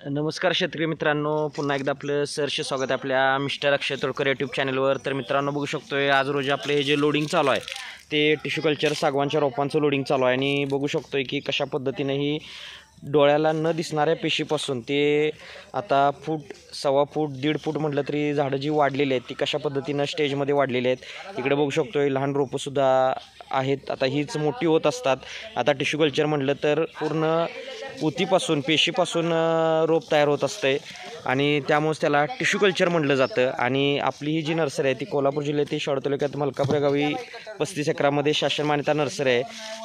नमस्कार शेतकरी मित्रांनो, पुन्हा एकदा आपलं सहर्ष स्वागत आहे आपल्या मिस्टर अक्षय तोडकर यूट्यूब चॅनलवर। तर मित्रांनो, बघू शकतोय आज रोजी आपले हे जे लोडिंग चालू आहे ते टिश्यू कल्चर सागवानच्या रोपांचं लोडिंग चालू आहे। आणि बघू शकतोय की कशा पद्धतीने ही डोळ्याला न दिसणाऱ्या पेशीपासून ते आता फूट, सव्वा फूट, 1.5 फूट म्हटलं तरी झाडं जी वाढलेली आहेत ती कशा पद्धतीनं स्टेजमध्ये वाढलेली आहेत। इकडे बघू शकतोय लहान रोपंसुद्धा आहेत, आता हीच मोठी होत असतात। आता टिश्यू कल्चर म्हटलं तर पूर्ण उतीपासून, पेशीपासून रोप तयार होत असते आणि त्यामुळेच त्याला टिश्यू कल्चर म्हटलं जातं। आणि आपली ही जी नर्सरी आहे ती कोल्हापूर जिल्ह्यातील शहादा तालुक्यात मलकापूर गावी 35 एकरामध्ये शासन मान्यता नर्सरी आहे।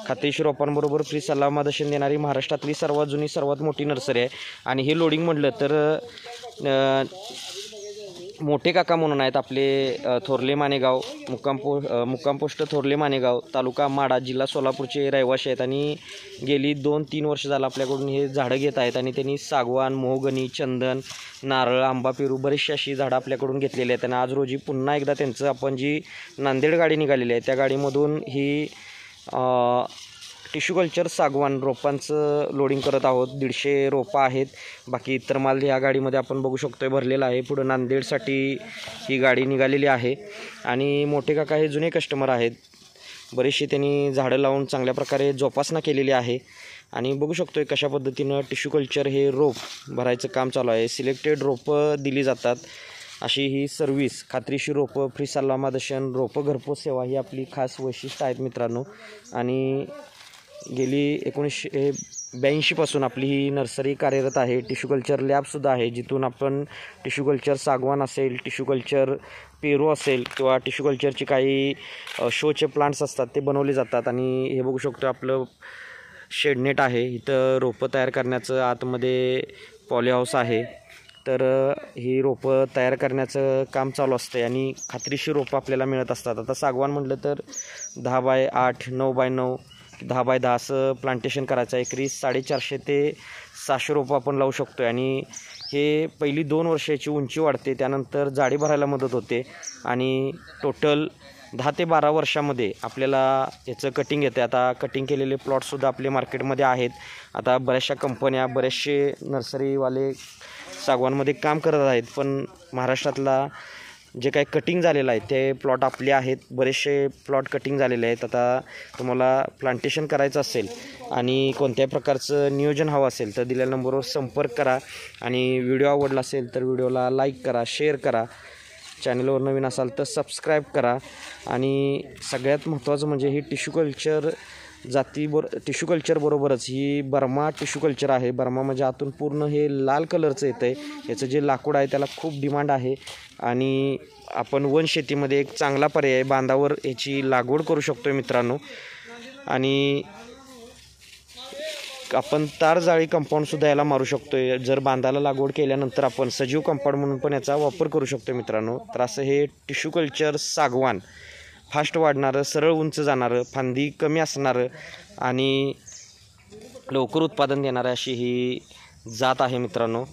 खात्रीशीर रोपांबरोबर फ्री सल्ला मार्गदर्शन देणारी महाराष्ट्रातली सर्वात जुनी, सर्वात मोठी नर्सरी आहे। आणि हे लोडिंग म्हटलं तर मोठे काका म्हणून आहेत आपले थोरले मानेगाव, मुक्काम पोस्ट थोरले मानेगाव, तालुका माडा, जिल्हा सोलापूरचे रहिवासी आहेत। आणि गेली 2-3 वर्ष झालं आपल्याकडून हे झाडं घेत आहेत आणि त्यांनी सागवान, मोहगनी, चंदन, नारळ, आंबा, पेरू बरीचशी अशी झाडं आपल्याकडून घेतलेली आहेत। आणि आज रोजी पुन्हा एकदा त्यांचं आपण जी नांदेड गाडी निघालेली आहे त्या गाडीमधून ही टिश्यू कल्चर सागवान रोपांचं लोडिंग करत आहोत। 150 रोपं आहेत, बाकी इतर माल ह्या गाडीमध्ये आपण बघू शकतोय भरलेला आहे। पुढं नांदेडसाठी ही गाडी निघालेली आहे। आणि मोठे काका हे जुने कस्टमर आहेत, बरेचसे त्यांनी झाडं लावून चांगल्या प्रकारे जोपासना केलेली आहे। आणि बघू शकतोय कशा पद्धतीनं टिश्यू कल्चर हे रोप भरायचं काम चालू आहे। सिलेक्टेड रोपं दिली जातात अशी ही सर्व्हिस, खात्रीशीर रोपं, फ्री सल्ला मार्गदर्शन, रोपं घरपोच सेवा ही आपली खास वैशिष्ट्य आहेत मित्रांनो। आणि गेली 1982 पासून आपली ही नर्सरी कार्यरत आहे। टिश्यू कल्चर लॅबसुद्धा आहे, जिथून आपण टिश्यू कल्चर सागवान असेल, टिश्यू कल्चर पेरू असेल किंवा टिश्यू कल्चरचे काही शोचे प्लांट्स असतात ते बनवले जातात। आणि हे बघू शकतो आपलं शेडनेट आहे, इथं रोपं तयार करण्याचं आतमध्ये पॉली हाऊस आहे। तर ही रोपं तयार करण्याचं काम चालू असतं आणि खात्रीशीर रोपं आपल्याला मिळत असतात। आता सागवान म्हटलं तर 10x8, 9x9, 10x10 असं प्लांटेशन करायचं आहे। एकरी 450 ते 600 रोपं आपण लावू शकतो आहे। आणि हे पहिली 2 वर्षाची उंची वाढते, त्यानंतर जाडी भरायला मदत होते आणि टोटल 10 ते 12 वर्षामध्ये आपल्याला याचं कटिंग येते। आता कटिंग केलेले प्लॉटसुद्धा आपले मार्केटमध्ये आहेत। आता बऱ्याचशा कंपन्या, बरेचसे नर्सरीवाले सागवानमध्ये काम करत आहेत, पण महाराष्ट्रातला जे काही कटिंग झालेलं आहे ते प्लॉट आपले आहेत, बरेचसे प्लॉट कटिंग झालेले आहेत। आता तुम्हाला प्लांटेशन करायचं असेल आणि कोणत्याही प्रकारचं नियोजन हवं असेल तर दिलेल्या नंबरवर संपर्क करा। आणि व्हिडिओ आवडला असेल तर व्हिडिओला लाईक करा, शेअर करा, चॅनलवर नवीन असाल तर सबस्क्राईब करा। आणि सगळ्यात महत्त्वाचं म्हणजे ही टिश्यू कल्चर टिश्यू कल्चर बरोबरच ही बर्मा टिश्यू कल्चर आहे। बर्मा म्हणजे आतून पूर्ण हे लाल कलरचं येतं आहे, याचं जे लाकूड आहे त्याला खूप डिमांड आहे। आणि आपण वनशेतीमध्ये एक चांगला पर्याय बांधावर याची लागवड करू शकतो आहे मित्रांनो। आणि आपण तार जाळी कंपाऊंडसुद्धा याला मारू शकतो आहे, जर बांधाला लागवड केल्यानंतर आपण सजीव कंपाऊंड म्हणून पण याचा वापर करू शकतो आहे मित्रांनो। तर असं हे टिश्यू कल्चर सागवान फास्ट वाढणारं, सरळ उंच जाणारं, फांदी कमी असणारं आणि लवकर उत्पादन देणारं अशी ही जात आहे मित्रांनो।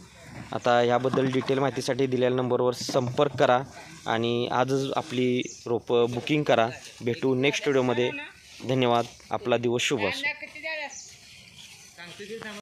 आता याबद्दल डिटेल माहितीसाठी दिलेल्या नंबरवर संपर्क करा आणि आजच आपली रोपं बुकिंग करा। भेटू नेक्स्ट व्हिडिओमध्ये। धन्यवाद, आपला दिवस शुभ असो।